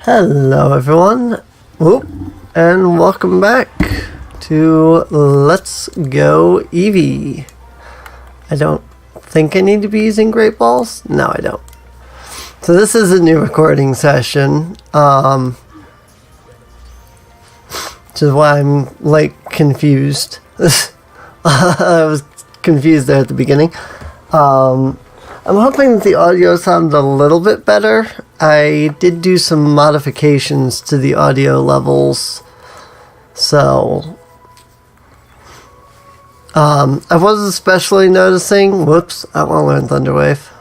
Hello everyone, and welcome back to Let's Go Eevee. I don't think I need to be using Great Balls. No, I don't. So this is a new recording session, which is why I'm confused. I was confused there at the beginning. I'm hoping that the audio sounds a little bit better. I did do some modifications to the audio levels, so I was especially noticing. Whoops! I want to learn Thunderwave.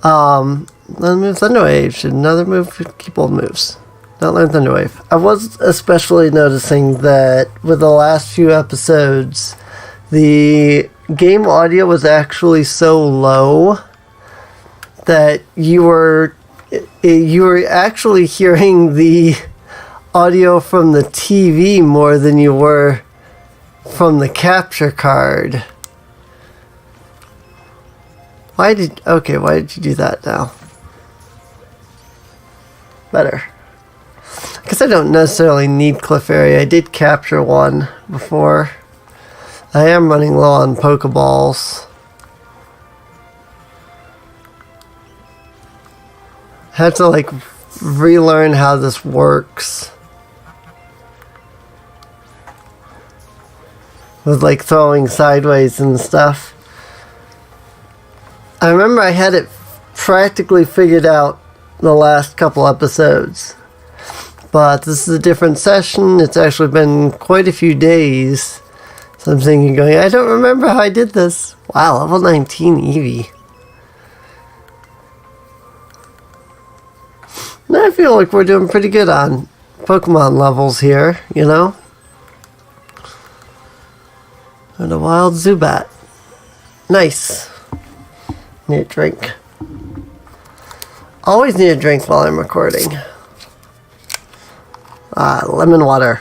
Learn move Thunderwave. Should another move keep old moves. Don't learn Thunderwave. I was especially noticing that with the last few episodes, the game audio was actually so low that you were actually hearing the audio from the TV more than you were from the capture card. Why did you do that now? Better. Because I don't necessarily need Clefairy. I did capture one before. I am running low on Pokeballs. I have to relearn how this works. With throwing sideways and stuff. I remember I had it practically figured out the last couple episodes. But this is a different session. It's actually been quite a few days. So I'm thinking, I don't remember how I did this. Wow, level 19 Eevee. And I feel like we're doing pretty good on Pokemon levels here, you know? And a wild Zubat. Nice. Need a drink. Always need a drink while I'm recording. Lemon water.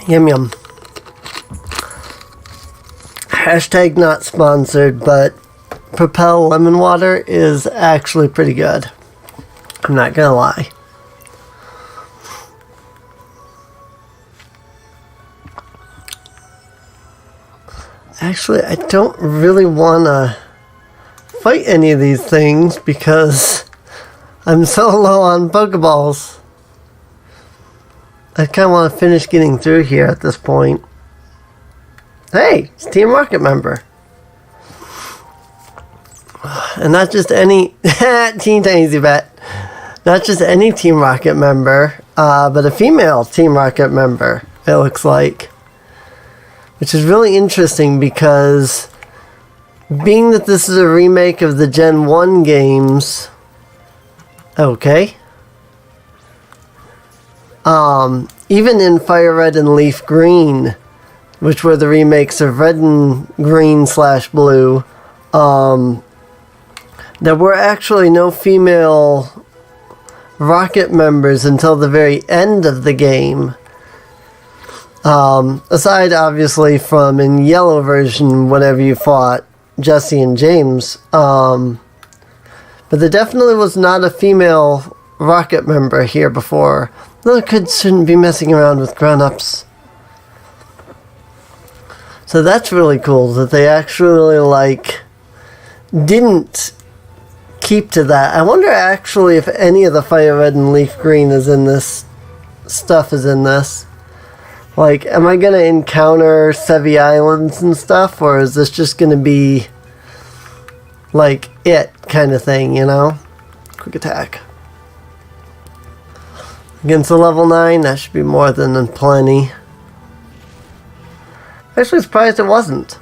Yum yum. Hashtag not sponsored, but Propel lemon water is actually pretty good. I'm not gonna lie. Actually, I don't really want to fight any of these things because I'm so low on Pokeballs. I kind of want to finish getting through here at this point. Hey, it's Team Rocket member. And not just any Team Tiny Zubat. Not just any Team Rocket member, but a female Team Rocket member, it looks like. Which is really interesting because being that this is a remake of the Gen 1 games. Okay. Even in Fire Red and Leaf Green, which were the remakes of Red and Green / Blue, there were actually no female Rocket members until the very end of the game. Aside, obviously, from in Yellow version, whenever you fought Jesse and James. But there definitely was not a female Rocket member here before. Little kids shouldn't be messing around with grown-ups. So that's really cool that they actually, didn't keep to that. I wonder actually if any of the Fire Red and Leaf Green is in this, stuff is in this. Am I going to encounter Sevi Islands and stuff, or is this just going to be, it kind of thing, you know? Quick attack. Against a level 9, that should be more than plenty. Actually surprised it wasn't.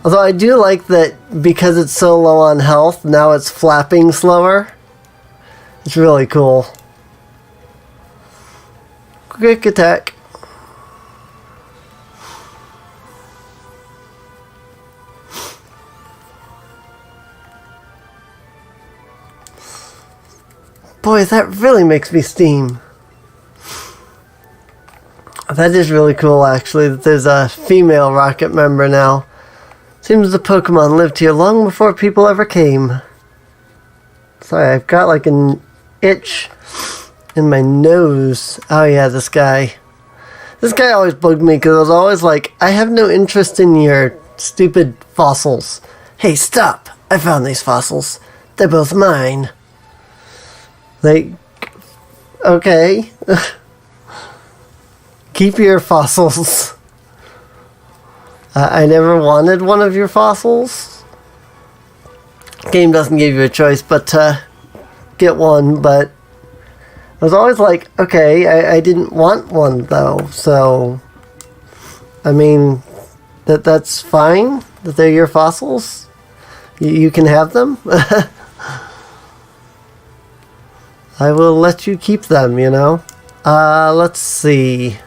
Although I do like that because it's so low on health, now it's flapping slower. It's really cool. Quick attack. Boy, that really makes me steam. That is really cool, actually, that there's a female Rocket member now. Seems the Pokemon lived here long before people ever came. Sorry, I've got like an itch in my nose. Oh yeah, this guy. This guy always bugged me because I was always like, I have no interest in your stupid fossils. Hey, stop! I found these fossils. They're both mine. Like, okay. Keep your fossils. I never wanted one of your fossils. Game doesn't give you a choice but to get one, but I was always like, okay, I didn't want one though, so I mean, that's fine, that they're your fossils. You can have them. I will let you keep them, you know. Let's see.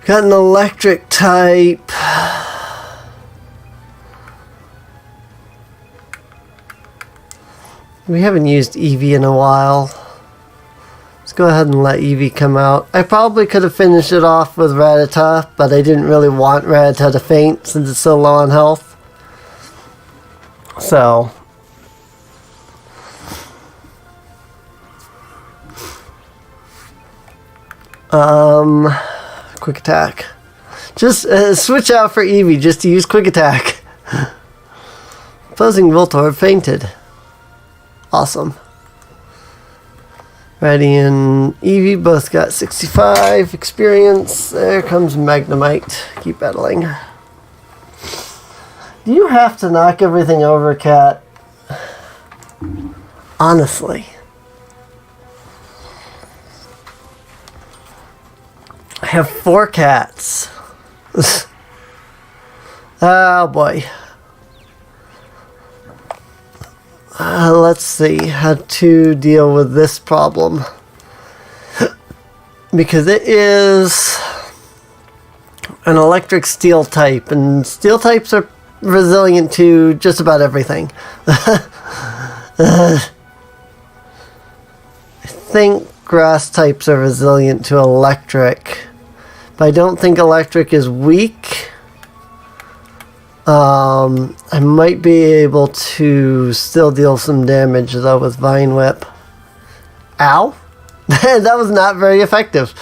Got an electric type. We haven't used Eevee in a while. Let's go ahead and let Eevee come out. I probably could have finished it off with Rattata, but I didn't really want Rattata to faint since it's so low on health. So, quick attack. Just switch out for Eevee just to use quick attack. Opposing Voltorb fainted. Awesome. Reddy and Eevee both got 65 experience. There comes Magnemite. Keep battling. Do you have to knock everything over, Cat? Honestly. I have 4 cats. Oh boy. Let's see how to deal with this problem. Because it is an electric steel type, and steel types are resilient to just about everything. I think grass types are resilient to electric, but I don't think electric is weak. I might be able to still deal some damage though with Vine Whip. Ow! That was not very effective.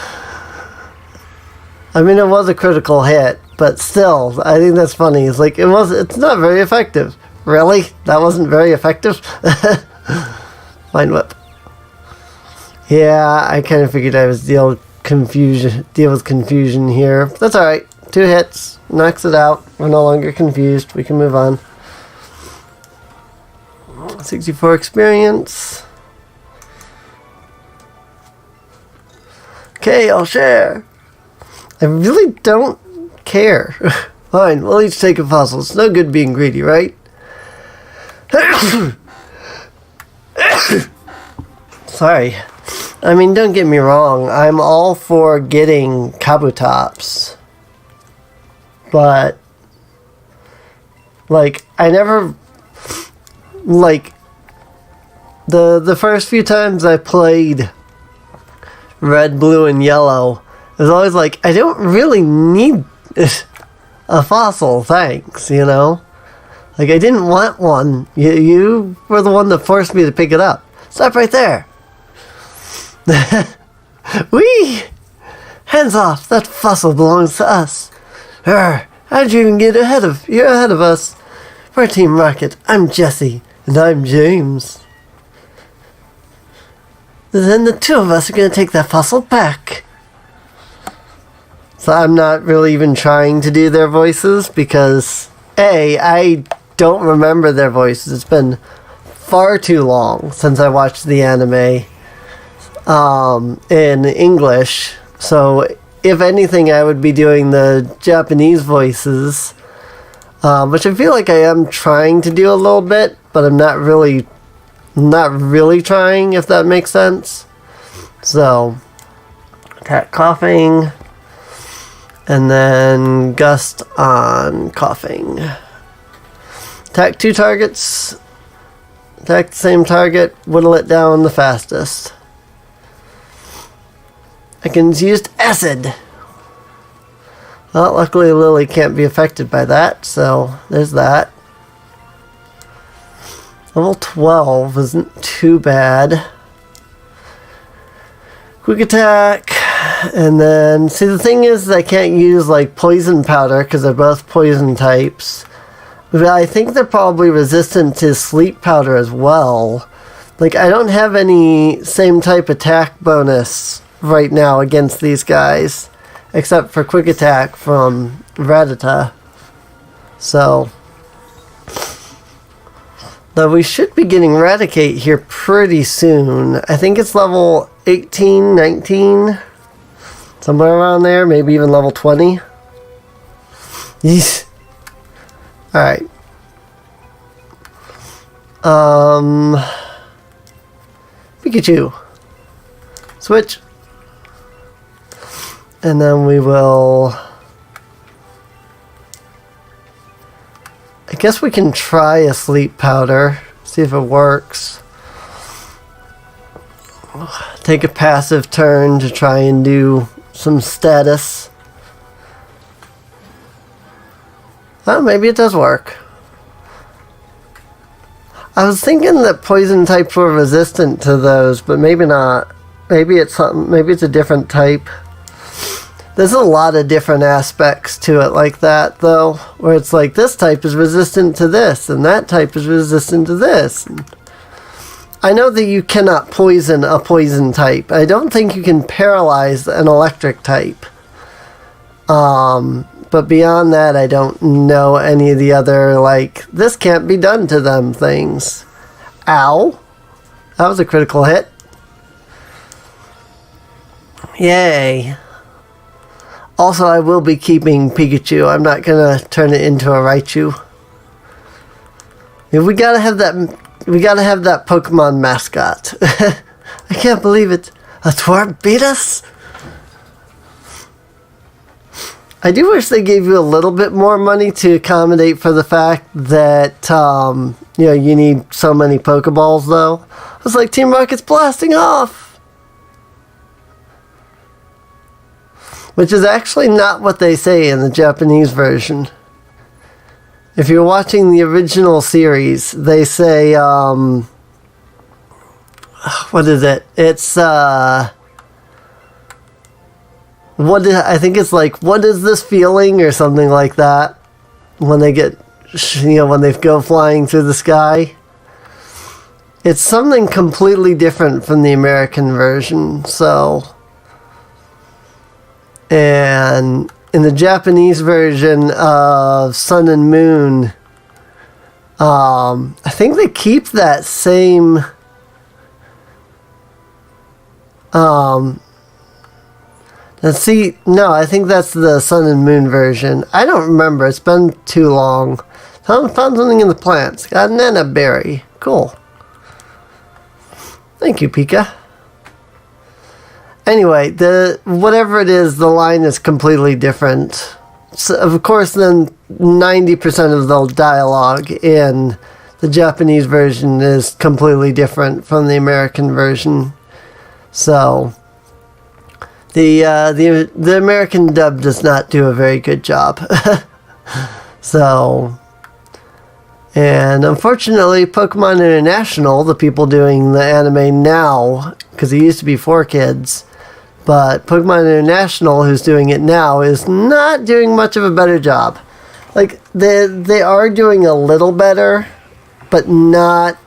I mean, it was a critical hit, but still, I think that's funny. It's like, it's not very effective. Really? That wasn't very effective? Vine Whip. Yeah, I kind of figured I was deal with confusion here. That's alright. 2 hits. Knocks it out. We're no longer confused. We can move on. 64 experience. Okay, I'll share. I really don't care. Fine, we'll each take a fossil. It's no good being greedy, right? Sorry. I mean, don't get me wrong. I'm all for getting Kabutops. But, like, I never, like, the first few times I played Red, Blue, and Yellow, it was always like, I don't really need a fossil, thanks, you know? Like, I didn't want one. You were the one that forced me to pick it up. Stop right there. Whee! Hands off, that fossil belongs to us. How'd you even get you're ahead of us. We're Team Rocket. I'm Jesse. And I'm James. Then the 2 of us are going to take that fossil back. So I'm not really even trying to do their voices because, A, I don't remember their voices. It's been far too long since I watched the anime in English. So if anything, I would be doing the Japanese voices, which I feel like I am trying to do a little bit, but I'm not really trying, if that makes sense. So, attack coughing, and then gust on coughing. Attack 2 targets, attack the same target, whittle it down the fastest. I can use acid. Well, luckily Lily can't be affected by that, so there's that. Level 12 isn't too bad. Quick attack. And then, see, the thing is I can't use, like, poison powder because they're both poison types. But I think they're probably resistant to sleep powder as well. Like, I don't have any same type attack bonus right now against these guys. Except for quick attack from Rattata. So, though we should be getting Raticate here pretty soon. I think it's level 18, 19. Somewhere around there. Maybe even level 20. Yeesh. Alright. Pikachu. Switch. And then we will... I guess we can try a sleep powder. See if it works. Take a passive turn to try and do some status. Oh, maybe it does work. I was thinking that poison types were resistant to those, but maybe not. Maybe it's something. Maybe it's a different type. There's a lot of different aspects to it like that, though, where it's like this type is resistant to this, and that type is resistant to this. I know that you cannot poison a poison type. I don't think you can paralyze an electric type. But beyond that, I don't know any of the other, like, this can't be done to them things. Ow. That was a critical hit. Yay. Also, I will be keeping Pikachu. I'm not gonna turn it into a Raichu. We gotta have that Pokemon mascot. I can't believe it. A twerp beat us? I do wish they gave you a little bit more money to accommodate for the fact that, you need so many Pokeballs, though. I was like, Team Rocket's blasting off! Which is actually not what they say in the Japanese version. If you're watching the original series, they say, what is it? It's, I think it's like, what is this feeling? Or something like that. When they get, when they go flying through the sky. It's something completely different from the American version, so... And in the Japanese version of Sun and Moon, I think they keep that same... let's see. No, I think that's the Sun and Moon version. I don't remember. It's been too long. Found something in the plants. Got a nana berry. Cool. Thank you, Pika. Anyway, whatever it is, the line is completely different. So, of course, then 90% of the dialogue in the Japanese version is completely different from the American version. So, the American dub does not do a very good job. So, and unfortunately, Pokemon International, the people doing the anime now, because it used to be 4Kids, but Pokemon International, who's doing it now, is not doing much of a better job. Like, they are doing a little better, but not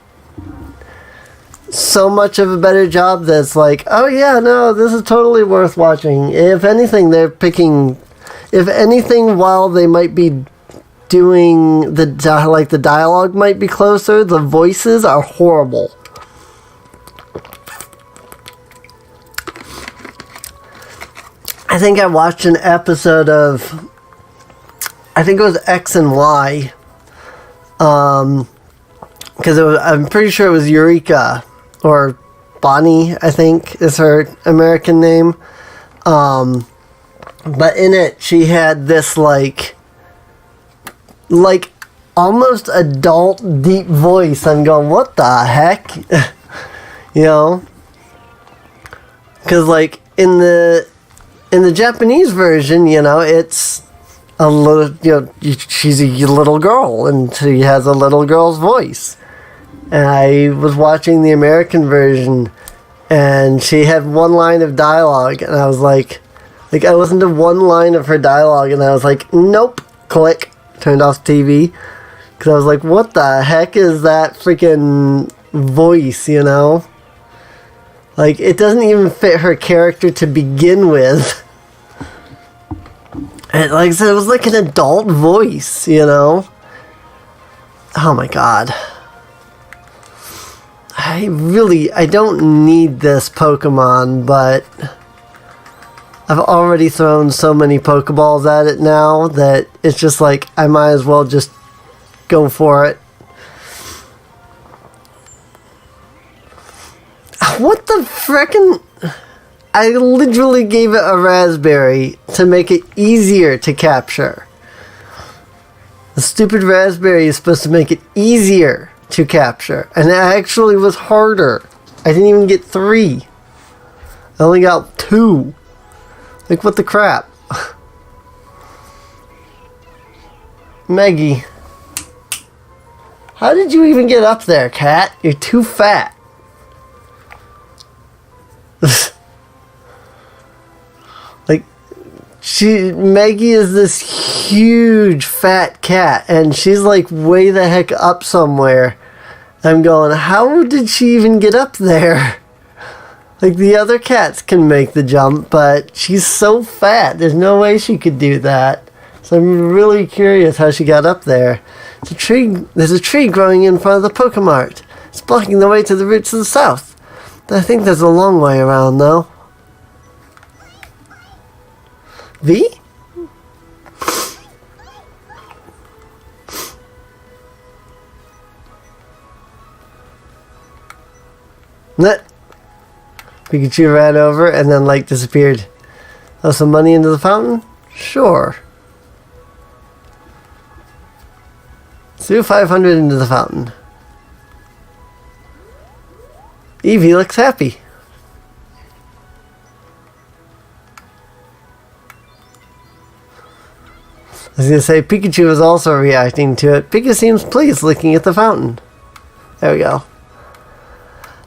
so much of a better job that's like, oh yeah, no, this is totally worth watching. If anything, while they might be doing the dialogue might be closer, the voices are horrible. I think I watched an episode of, I think it was X and Y, because I'm pretty sure it was Eureka, or Bonnie, I think is her American name, but in it she had this like almost adult deep voice. I'm going, what the heck? Because like in the Japanese version, it's a little, she's a little girl, and she has a little girl's voice. And I was watching the American version, and she had one line of dialogue, and I was like I listened to one line of her dialogue, and I was like, nope, click, turned off TV, because I was like, what the heck is that freaking voice, Like, it doesn't even fit her character to begin with. And like I said, it was like an adult voice, Oh my god. I don't need this Pokemon, but I've already thrown so many Pokeballs at it now that it's just like, I might as well just go for it. What the frickin'... I literally gave it a raspberry to make it easier to capture. The stupid raspberry is supposed to make it easier to capture. And it actually was harder. I didn't even get 3. I only got 2. Like, what the crap? Maggie. How did you even get up there, cat? You're too fat. Like, Maggie is this huge fat cat, and she's like way the heck up somewhere. I'm going, how did she even get up there? Like, the other cats can make the jump, but she's so fat, there's no way she could do that. So I'm really curious how she got up there. There's a tree growing in front of the Pokemart. It's blocking the way to the route to the south. I think there's a long way around, though. V? Nah. Pikachu ran over and then, like, disappeared. Oh, some money into the fountain? Sure. Let's do 500 into the fountain. Eevee looks happy. I was going to say, Pikachu is also reacting to it. Pikachu seems pleased looking at the fountain. There we go.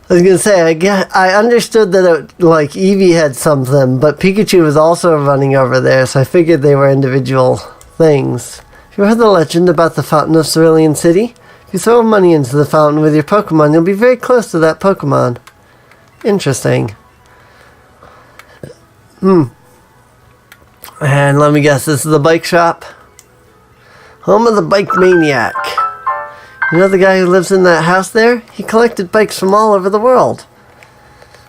I was going to say, I understood that Eevee had something, but Pikachu was also running over there, so I figured they were individual things. Have you heard the legend about the Fountain of Cerulean City? If you throw money into the fountain with your Pokemon, you'll be very close to that Pokemon. Interesting. And let me guess, this is the bike shop? Home of the Bike Maniac. You know the guy who lives in that house there? He collected bikes from all over the world.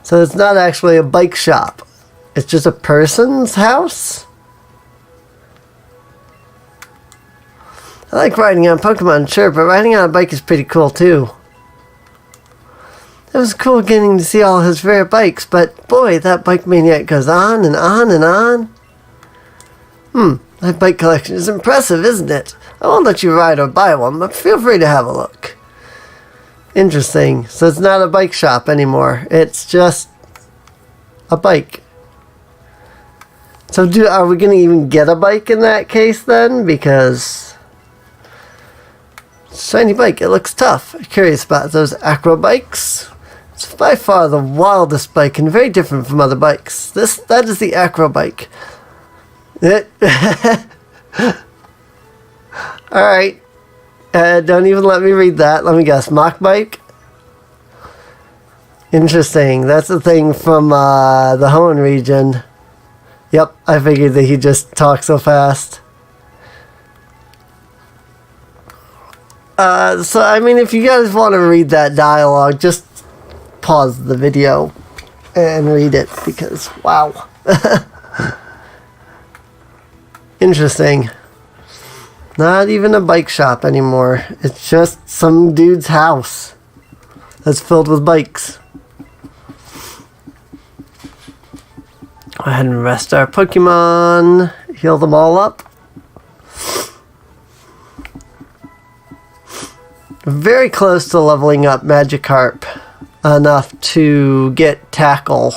So it's not actually a bike shop. It's just a person's house? I like riding on Pokemon, sure, but riding on a bike is pretty cool too. It was cool getting to see all his rare bikes, but boy, that Bike Maniac goes on and on and on. That bike collection is impressive, isn't it? I won't let you ride or buy one, but feel free to have a look. Interesting. So it's not a bike shop anymore. It's just a bike. So are we going to even get a bike in that case then? Because shiny bike, it looks tough. Curious about those acro bikes. It's by far the wildest bike and very different from other bikes. That is the acro bike. Alright. Don't even let me read that. Let me guess. Mock bike? Interesting. That's the thing from the Hoenn region. Yep, I figured that he just talks so fast. So, I mean, if you guys want to read that dialogue, just pause the video and read it, because, wow. Interesting. Not even a bike shop anymore. It's just some dude's house that's filled with bikes. Go ahead and rest our Pokemon. Heal them all up. Very close to leveling up Magikarp enough to get Tackle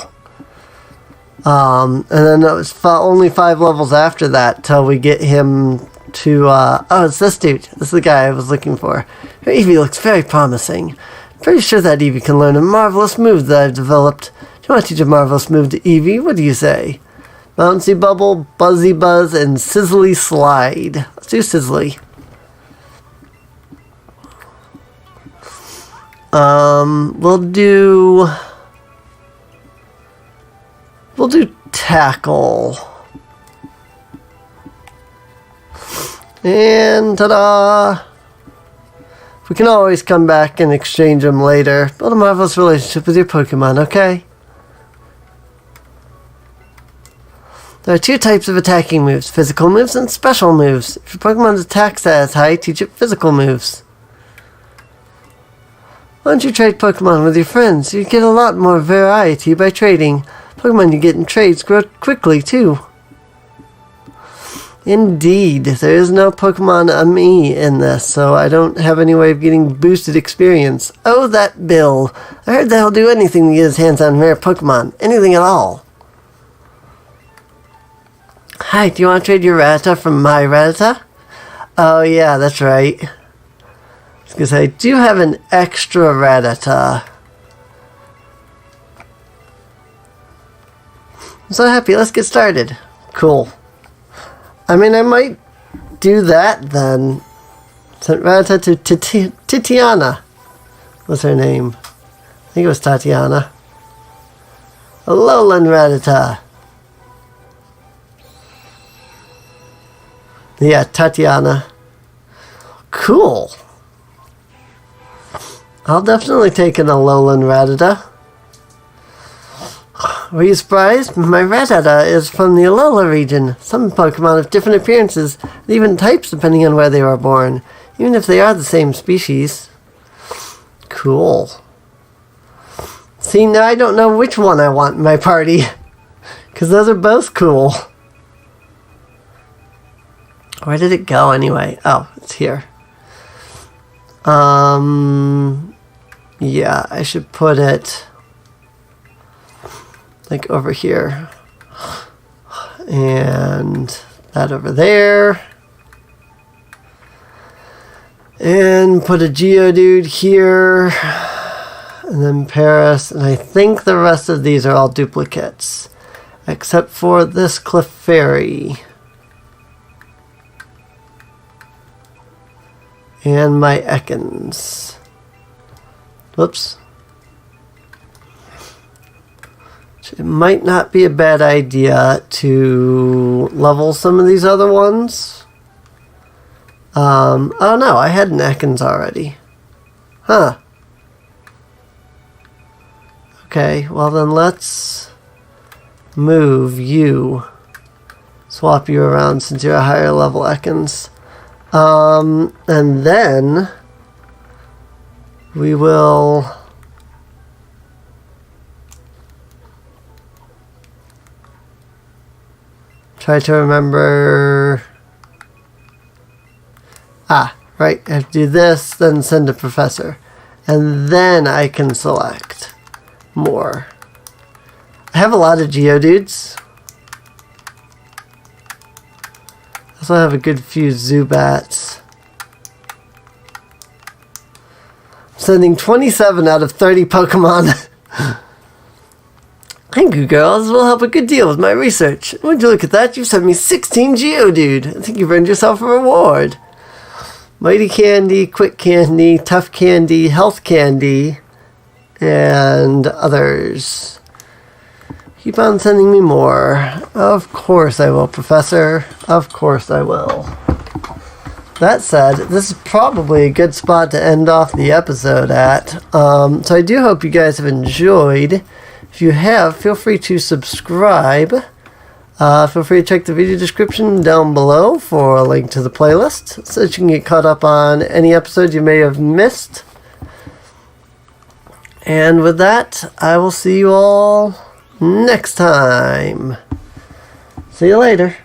And then it was only 5 levels after that till we get him to, oh, it's this dude. This is the guy I was looking for. Eevee looks very promising. Pretty sure that Eevee can learn a marvelous move that I've developed. Do you want to teach a marvelous move to Eevee? What do you say? Bouncy Bubble, Buzzy Buzz, and Sizzly Slide. Let's do Sizzly. We'll do Tackle. And ta-da! We can always come back and exchange them later. Build a marvelous relationship with your Pokemon, okay? There are 2 types of attacking moves, physical moves and special moves. If your Pokemon's attack stat is high, teach it physical moves. Why don't you trade Pokemon with your friends? You get a lot more variety by trading. Pokemon you get in trades grow quickly, too. Indeed, there is no Pokemon me in this, so I don't have any way of getting boosted experience. Oh, that Bill. I heard that he'll do anything to get his hands on rare Pokemon. Anything at all. Hi, do you want to trade your Rattata for my Rattata? Oh, yeah, that's right. Because I do have an extra Rattata. I'm so happy. Let's get started. Cool. I mean, I might do that then. Sent Rattata to Titiana. What's her name? I think it was Tatiana. Alolan Rattata. Yeah, Tatiana. Cool. I'll definitely take an Alolan Rattata. Were you surprised? My Rattata is from the Alola region. Some Pokemon have different appearances, and even types depending on where they were born, even if they are the same species. Cool. See, now I don't know which one I want in my party, because those are both cool. Where did it go anyway? Oh, it's here. Yeah, I should put it like over here. And that over there. And put a Geodude here. And then Paris. And I think the rest of these are all duplicates. Except for this Clefairy. And my Ekans. Whoops. It might not be a bad idea to level some of these other ones. Oh no, I had an Ekans already. Huh. Okay, well then let's move you. Swap you around since you're a higher level Ekans. And then we will try to remember. Right. I have to do this, then send a professor. And then I can select more. I have a lot of Geodudes. I also have a good few Zubats. I'm sending 27 out of 30 Pokemon. Thank you, girls. This will help a good deal with my research. Would you look at that? You've sent me 16 Geodude. I think you've earned yourself a reward. Mighty Candy, Quick Candy, Tough Candy, Health Candy, and others. Keep on sending me more. Of course I will, Professor. Of course I will. That said, this is probably a good spot to end off the episode at. So I do hope you guys have enjoyed. If you have, feel free to subscribe. Feel free to check the video description down below for a link to the playlist so that you can get caught up on any episodes you may have missed. And with that, I will see you all next time. See you later.